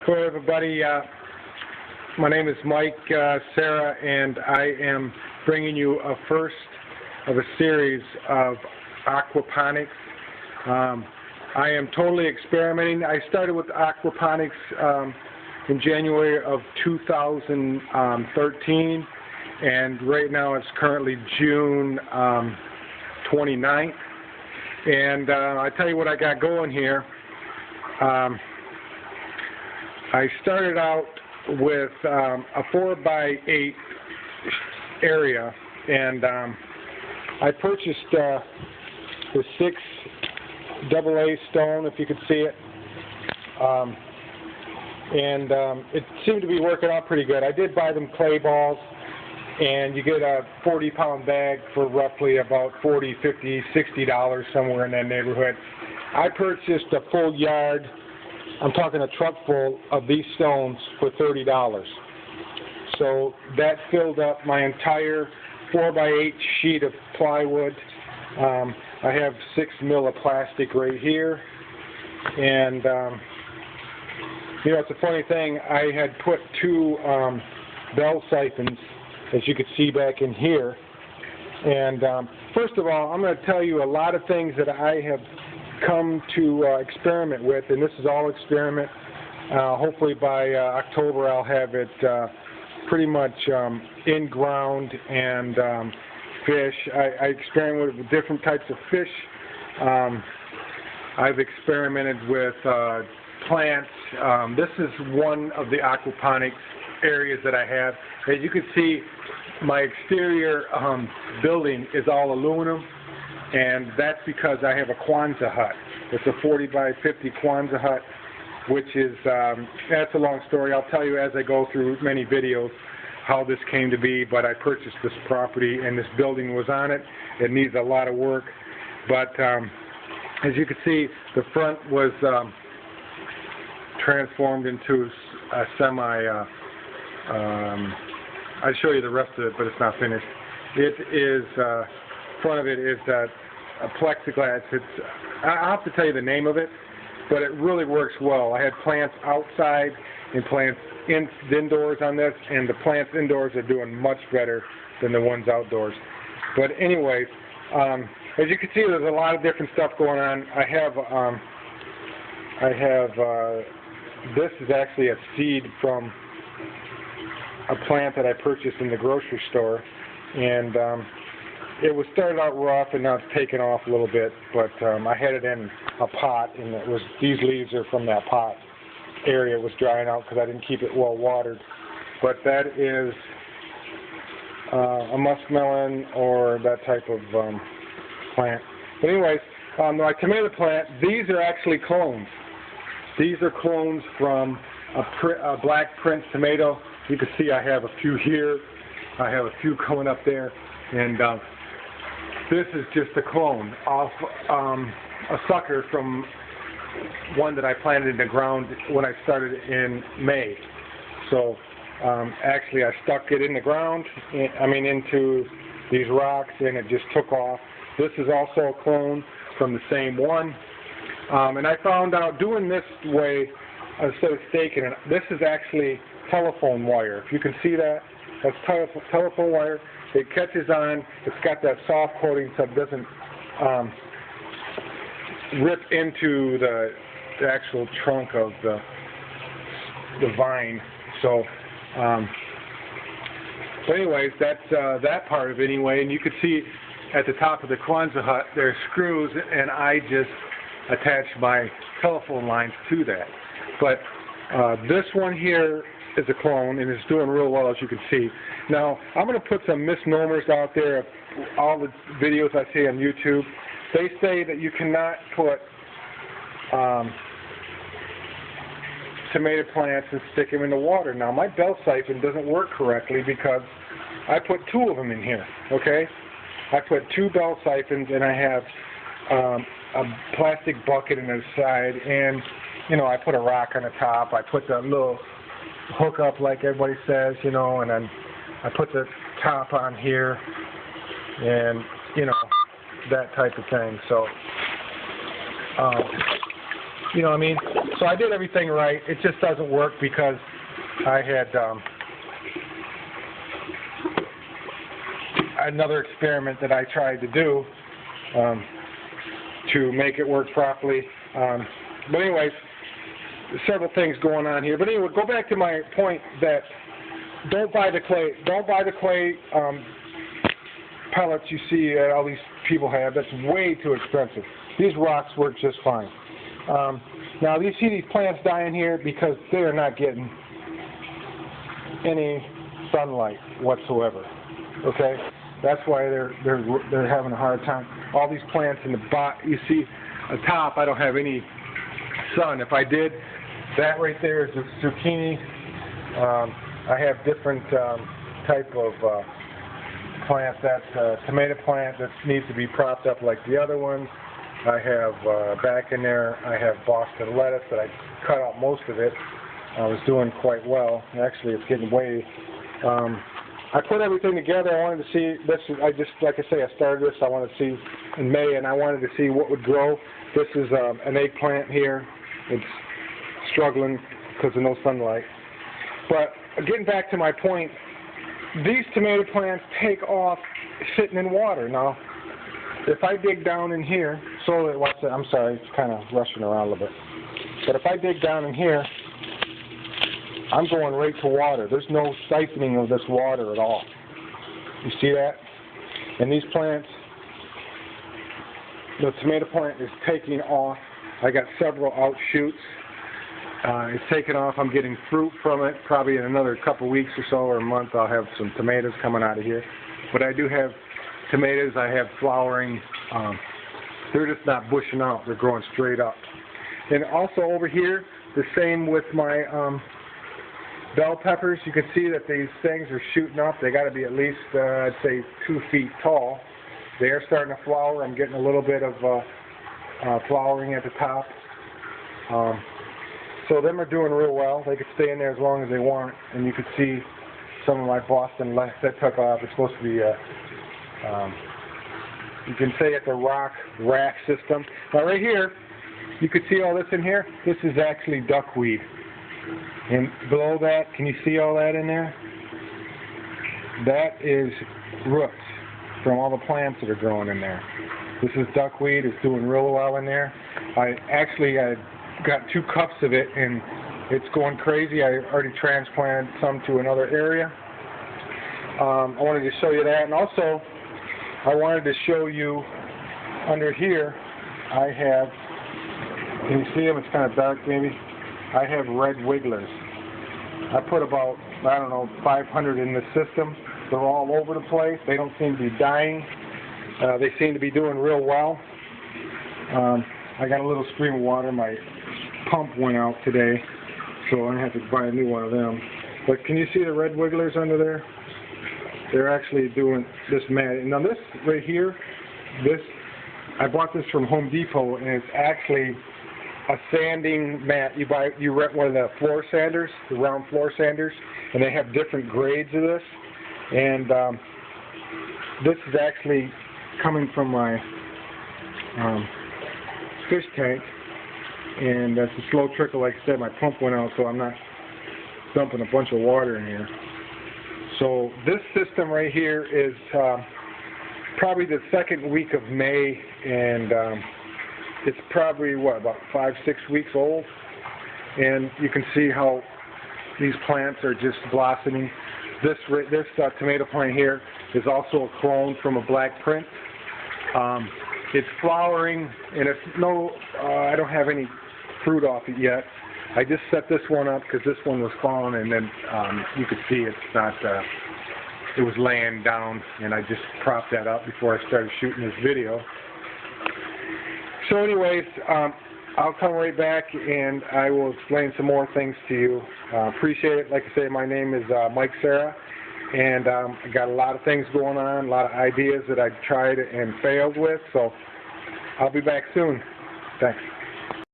Hello everybody, my name is Mike, Sarah, and I am bringing you a first of a series of aquaponics. I am totally experimenting. I started with aquaponics in January of 2013, and right now it's currently June 29th. And I tell you what I got going here. I started out with a 4x8 area, and I purchased the 6 AA stone, if you could see it, and it seemed to be working out pretty good. I did buy them clay balls, and you get a 40-pound bag for roughly about $40, $50, $60, somewhere in that neighborhood. I purchased a full yard. I'm talking a truck full of these stones for $30. So that filled up my entire 4x8 sheet of plywood. I have 6 mil of plastic right here. And, you know, it's a funny thing. I had put 2 bell siphons, as you could see back in here. And first of all, I'm going to tell you a lot of things that I have come to experiment with, and this is all experiment. Hopefully by October I'll have it pretty much in ground and fish. I experimented with different types of fish. I've experimented with plants. This is one of the aquaponics areas that I have. As you can see, my exterior building is all aluminum, and that's because I have a Kwanzaa hut. It's a 40x50 Kwanzaa hut, which is, that's a long story. I'll tell you as I go through many videos how this came to be, but I purchased this property and this building was on it. It needs a lot of work, but as you can see, the front was transformed into a I'll show you the rest of it, but it's not finished. It is, front of it is a plexiglass. I'll have to tell you the name of it, but it really works well. I had plants outside and plants indoors on this, and the plants indoors are doing much better than the ones outdoors. But anyways, as you can see, there's a lot of different stuff going on. I have this is actually a seed from a plant that I purchased in the grocery store, and it was started out rough, and now it's taken off a little bit, but I had it in a pot, and it was, these leaves are from that pot area. It was drying out because I didn't keep it well watered. But that is a muskmelon or that type of plant. But anyways, my tomato plant, these are actually clones. These are clones from a black Prince tomato. You can see I have a few here. I have a few coming up there, and this is just a clone off a sucker from one that I planted in the ground when I started in May. So actually I stuck it in the ground, into these rocks, and it just took off. This is also a clone from the same one. And I found out doing this way, instead of staking it, this is actually telephone wire. If you can see that, that's telephone wire. It catches on. It's got that soft coating so it doesn't rip into the actual trunk of the vine. So, but anyways, that's that part of it anyway. And you can see at the top of the Kwanzaa hut there's screws, and I just attached my telephone lines to that. But this one here is a clone, and it's doing real well, as you can see. Now, I'm going to put some misnomers out there of all the videos I see on YouTube. They say that you cannot put tomato plants and stick them in the water. Now, my bell siphon doesn't work correctly because I put 2 of them in here, okay? I put 2 bell siphons, and I have a plastic bucket on the side, and, you know, I put a rock on the top. I put the little hook up like everybody says, you know, and then I put the top on here, and, you know, that type of thing. So, you know what I mean? So I did everything right. It just doesn't work because I had another experiment that I tried to do to make it work properly. But anyways, several things going on here. But anyway, go back to my point that don't buy the clay. Don't buy the clay pellets you see all these people have. That's way too expensive. These rocks work just fine. Now you see these plants dying here because they are not getting any sunlight whatsoever. Okay, that's why they're having a hard time. All these plants in the bottom, you see, at the top, I don't have any sun. If I did, that right there is a zucchini. I have different type of plant. That's a tomato plant that needs to be propped up like the other ones. I have back in there, I have Boston lettuce that I cut out most of it. I was doing quite well. Actually, it's getting way. I put everything together. I wanted to see this. Like I say, I started this. I wanted to see in May, and I wanted to see what would grow. This is an eggplant here. It's struggling because of no sunlight. But getting back to my point, these tomato plants take off sitting in water. Now, if I dig down in here, I'm sorry, it's kind of rushing around a little bit. But if I dig down in here, I'm going right to water. There's no siphoning of this water at all. You see that? And these plants, the tomato plant is taking off. I got several outshoots. It's taken off. I'm getting fruit from it. Probably in another couple weeks or so, or a month, I'll have some tomatoes coming out of here. But I do have tomatoes. I have flowering. They're just not bushing out. They're growing straight up. And also over here, the same with my bell peppers. You can see that these things are shooting up. They got to be at least, I'd say, 2 feet tall. They are starting to flower. I'm getting a little bit of flowering at the top. So them are doing real well. They could stay in there as long as they want. And you can see some of my Boston lettuce that took off. It's supposed to be you can say it's a rock rack system. Now right here, you can see all this in here. This is actually duckweed. And below that, can you see all that in there? That is roots from all the plants that are growing in there. This is duckweed. It's doing real well in there. I got 2 cups of it, and it's going crazy. I already transplanted some to another area. I wanted to show you that, and also I wanted to show you under here. I have, can you see them? It's kind of dark, maybe. I have red wigglers. I put about, I don't know, 500 in the system. They're all over the place. They don't seem to be dying. They seem to be doing real well. I got a little stream of water. My pump went out today, so I'm going to have to buy a new one of them. But can you see the red wigglers under there? They're actually doing this mat. Now this right here, I bought this from Home Depot, and it's actually a sanding mat. You rent one of the floor sanders, the round floor sanders, and they have different grades of this. And this is actually coming from my fish tank, and that's a slow trickle. Like I said, my pump went out, so I'm not dumping a bunch of water in here. So this system right here is probably the 2nd week of May, and it's probably, about 5-6 weeks old. And you can see how these plants are just blossoming. This tomato plant here is also a clone from a black prince. It's flowering, and it's I don't have any fruit off it yet. I just set this one up because this one was falling, and then you could see it's not, it was laying down, and I just propped that up before I started shooting this video. So anyways, I'll come right back, and I will explain some more things to you. Appreciate it. Like I say, my name is Mike Serra, and I got a lot of things going on, a lot of ideas that I've tried and failed with, so I'll be back soon. Thanks.